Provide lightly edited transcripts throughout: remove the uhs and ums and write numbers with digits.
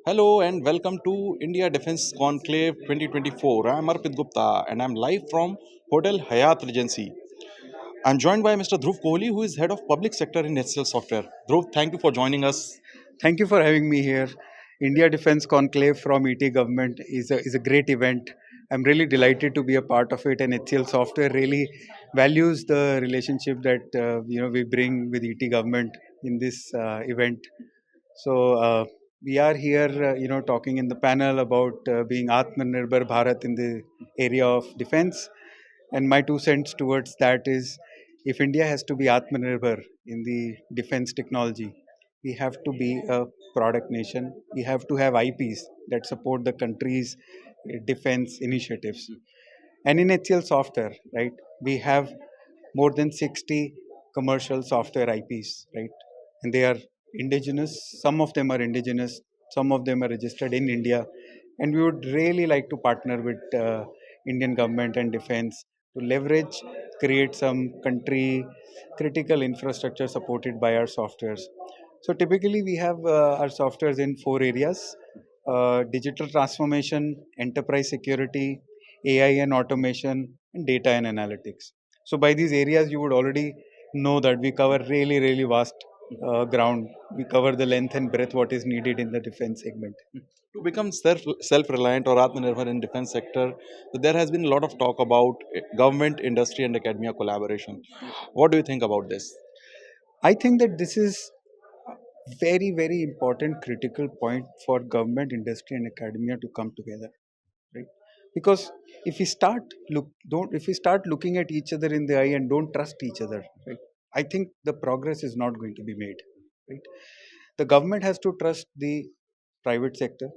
Hello and welcome to India Defence Conclave 2024. I'm Arpit Gupta and I'm live from Hotel Hyatt Regency. I'm joined by Mr. Dhruv Kohli, who is head of Public Sector in HCLSoftware. Dhruv, thank you for joining us. Thank you for having me here. India Defence Conclave from ET Government is a great event. I'm really delighted to be a part of it, and HCL Software really values the relationship that we bring with ET Government in this event. So we are here, talking in the panel about being Atmanirbhar Bharat in the area of defence. And my 2 cents towards that is, if India has to be Atmanirbhar in the defence technology, we have to be a product nation. We have to have IPs that support the country's defense initiatives. And in HCL software, right, we have more than 60 commercial software IPs, right? And they are indigenous. Some of them are indigenous, some of them are registered in India. And we would really like to partner with Indian government and defense to leverage, create some country critical infrastructure supported by our softwares. So typically, we have our softwares in 4 areas: digital transformation, enterprise security, AI and automation, and data and analytics. So, by these areas, you would already know that we cover really, really vast ground. We cover the length and breadth what is needed in the defense segment. To become self-reliant or Atmanirbhar in defense sector, there has been a lot of talk about government, industry and academia collaboration. What do you think about this? I think that this is very, very important critical point for government, industry, and academia to come together, right? Because if we start looking at each other in the eye and don't trust each other, right, I think the progress is not going to be made, right? The government has to trust the private sector.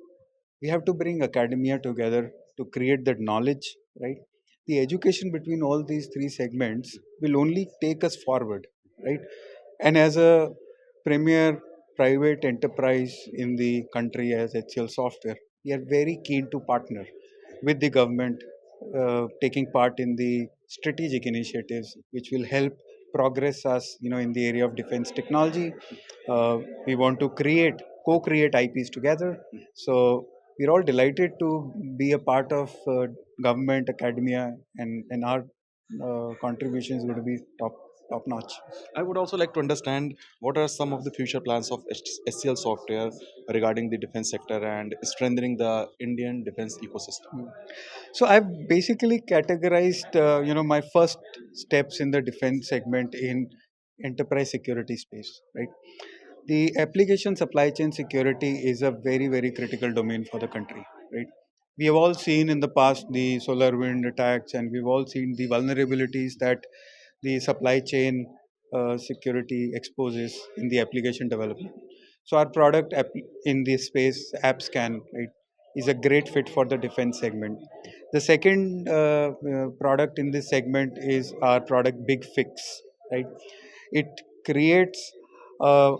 We have to bring academia together to create that knowledge, right? The education between all these three segments will only take us forward, right? And as a premier private enterprise in the country as HCL Software, we are very keen to partner with the government, taking part in the strategic initiatives which will help progress us, in the area of defense technology. We want to co-create IPs together. So we're all delighted to be a part of government, academia, and our contribution is going to be top notch. I would also like to understand what are some of the future plans of SCL Software regarding the defense sector and strengthening the Indian defense ecosystem. So I've basically categorized, my first steps in the defense segment in enterprise security space, right? The application supply chain security is a very, very critical domain for the country, right? We have all seen in the past the solar wind attacks, and we've all seen the vulnerabilities that the supply chain security exposes in the application development. So our product in this space, AppScan, right, is a great fit for the defense segment. The second product in this segment is our product Big Fix, right? It creates uh,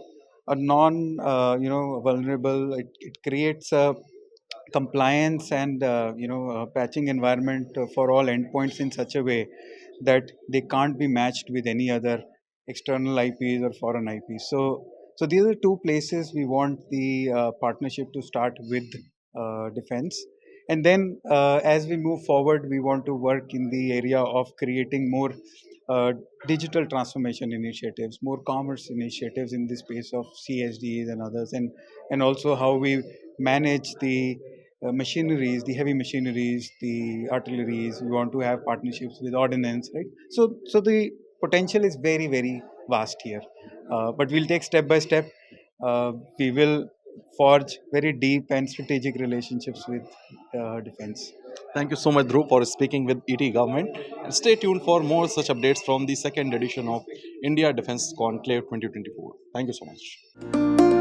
a non, vulnerable. It creates a compliance and patching environment for all endpoints in such a way that they can't be matched with any other external IPs or foreign IPs. So these are two places we want the partnership to start with defense. And then as we move forward, we want to work in the area of creating more uh, digital transformation initiatives, more commerce initiatives in the space of CSDs and others, and also how we manage the machineries, the heavy machineries, the artilleries. We want to have partnerships with ordnance, right? So the potential is very, very vast here, but we'll take step by step. We will forge very deep and strategic relationships with defense. Thank you so much, Dhruv, for speaking with ET government. And stay tuned for more such updates from the second edition of India Defence Conclave 2024. Thank you so much.